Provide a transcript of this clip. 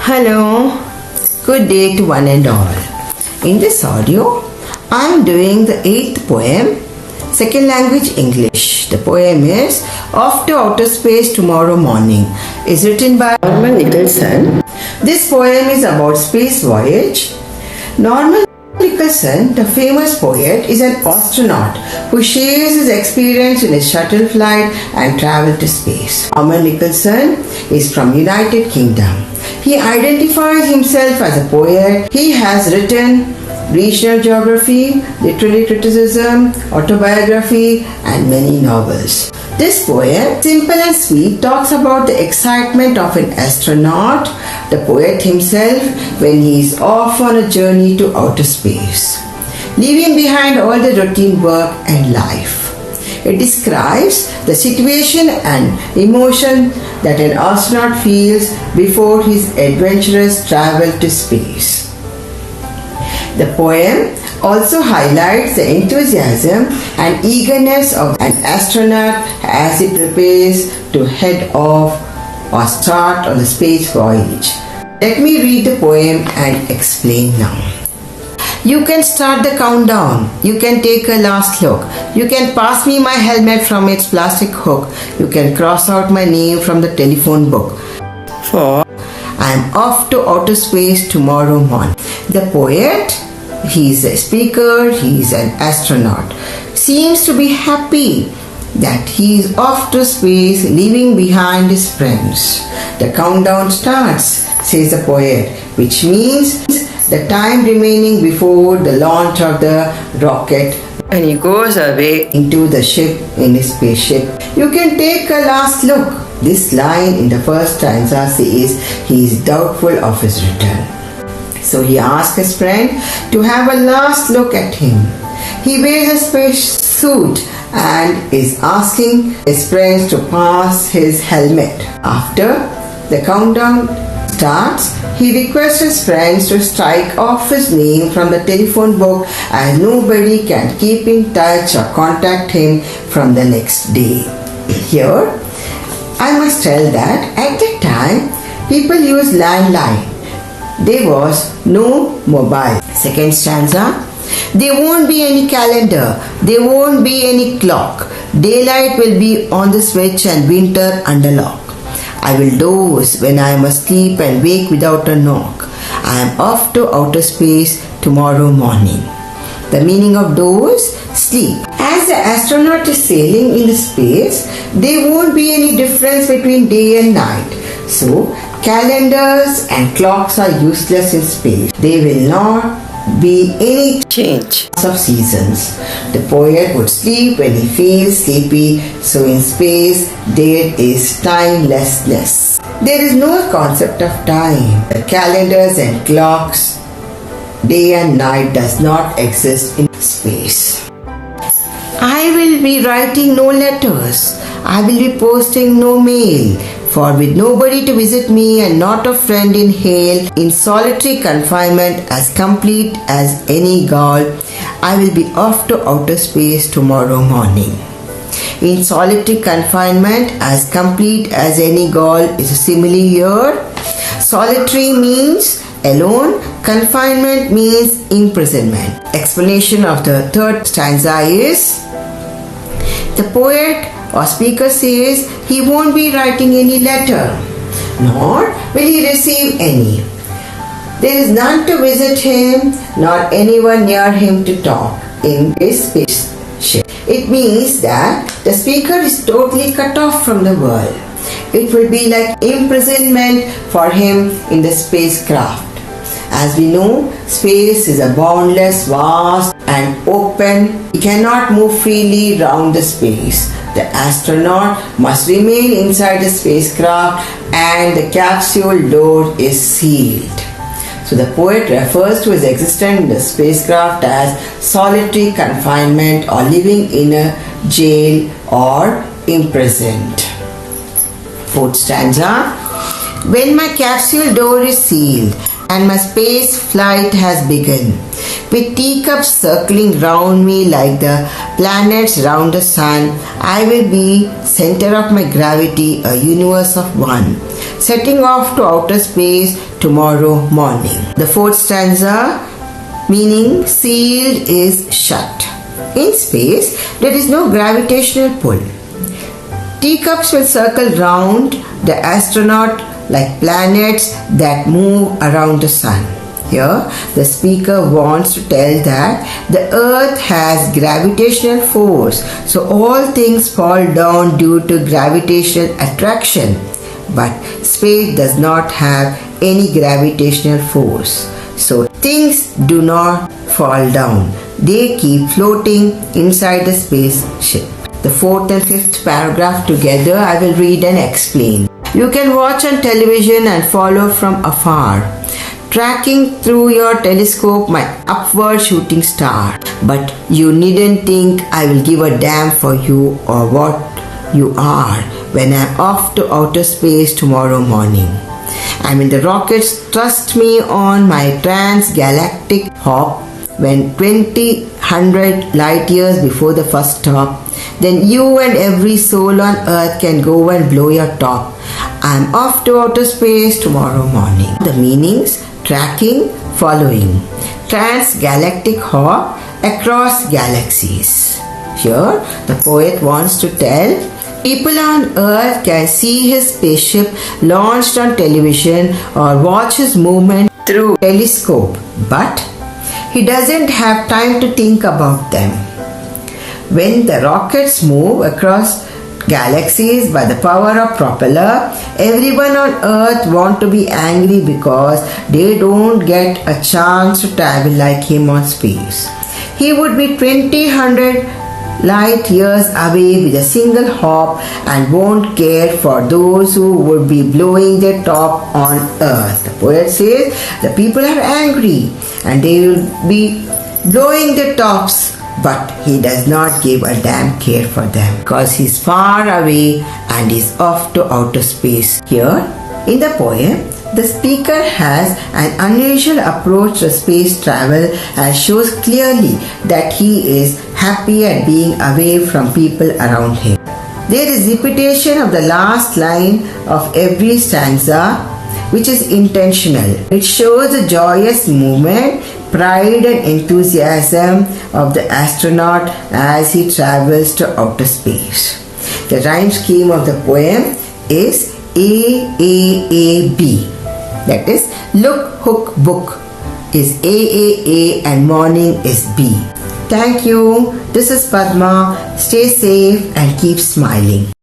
Hello, good day to one and all. In this audio, I am doing the 8th poem, second language English. The poem is Off to Outer Space Tomorrow Morning. It's written by Norman Nicholson. This poem is about space voyage. Norman Nicholson, the famous poet, is an astronaut who shares his experience in his shuttle flight and travel to space. Norman Nicholson is from United Kingdom. He identifies himself as a poet. He has written regional geography, literary criticism, autobiography, and many novels. This poem, simple and sweet, talks about the excitement of an astronaut, the poet himself, when he is off on a journey to outer space, leaving behind all the routine work and life. It describes the situation and emotion that an astronaut feels before his adventurous travel to space. The poem also highlights the enthusiasm and eagerness of an astronaut as he prepares to head off or start on the space voyage. Let me read the poem and explain now. You can start the countdown. You can take a last look. You can pass me my helmet from its plastic hook. You can cross out my name from the telephone book. For I'm off to outer space tomorrow morning. The poet, he's a speaker, he's an astronaut, seems to be happy that he is off to space, leaving behind his friends. The countdown starts, says the poet, which means the time remaining before the launch of the rocket when he goes away into the ship in his spaceship. You can take a last look. This line in the first stanza says he is doubtful of his return. So he asks his friend to have a last look at him. He wears a space suit and is asking his friends to pass his helmet. After the countdown starts, he requests his friends to strike off his name from the telephone book as nobody can keep in touch or contact him from the next day. Here, I must tell that at that time, people used landline. There was no mobile. Second stanza, there won't be any calendar. There won't be any clock. Daylight will be on the switch and winter under lock. I will doze when I am asleep and wake without a knock. I am off to outer space tomorrow morning. The meaning of doze? Sleep. As the astronaut is sailing in the space, there won't be any difference between day and night. So, calendars and clocks are useless in space. There will not be any change of seasons. The poet would sleep when he feels sleepy, so in space there is timelessness. There is no concept of time. The calendars and clocks, day and night, does not exist in space. I will be writing no letters. I will be posting no mail. For with nobody to visit me and not a friend in hail, in solitary confinement as complete as any Gaul, I will be off to outer space tomorrow morning. In solitary confinement as complete as any Gaul is a simile here. Solitary means alone, confinement means imprisonment. Explanation of the third stanza is, the poet or speaker says he won't be writing any letter, nor will he receive any. There is none to visit him, nor anyone near him to talk in his spaceship. It means that the speaker is totally cut off from the world. It will be like imprisonment for him in the spacecraft. As we know, space is a boundless, vast and open. He cannot move freely round the space. The astronaut must remain inside the spacecraft and the capsule door is sealed. So the poet refers to his existence in the spacecraft as solitary confinement or living in a jail or imprisoned. Fourth stanza, when my capsule door is sealed and my space flight has begun. With teacups circling round me like the planets round the sun, I will be center of my gravity, a universe of one, setting off to outer space tomorrow morning. The fourth stanza, meaning sealed is shut. In space, there is no gravitational pull. Teacups will circle round the astronaut like planets that move around the sun. Here, the speaker wants to tell that the earth has gravitational force, so all things fall down due to gravitational attraction. But space does not have any gravitational force, so things do not fall down. They keep floating inside the spaceship. The fourth and fifth paragraph together I will read and explain. You can watch on television and follow from afar, tracking through your telescope my upward shooting star. But you needn't think I will give a damn for you or what you are when I'm off to outer space tomorrow morning. I mean, the rockets thrust me on my transgalactic hop when 2,000 light years before the first stop. Then you and every soul on earth can go and blow your top. I'm off to outer space tomorrow morning. The meanings: tracking, following, transgalactic hop, across galaxies. Here, the poet wants to tell people on earth can see his spaceship launched on television or watch his movement through telescope, but he doesn't have time to think about them. When the rockets move across galaxies by the power of propeller, everyone on earth want to be angry because they don't get a chance to travel like him on space. He would be 2,000 light years away with a single hop and won't care for those who would be blowing their top on earth. The poet says the people are angry and they will be blowing their tops, but he does not give a damn care for them because he's far away and is off to outer space. Here in the poem, the speaker has an unusual approach to space travel and shows clearly that he is happy at being away from people around him. There is repetition of the last line of every stanza, which is intentional. It shows the joyous movement, pride and enthusiasm of the astronaut as he travels to outer space. The rhyme scheme of the poem is AAAB. That is, look, hook, book is AAA and morning is B. Thank you. This is Padma. Stay safe and keep smiling.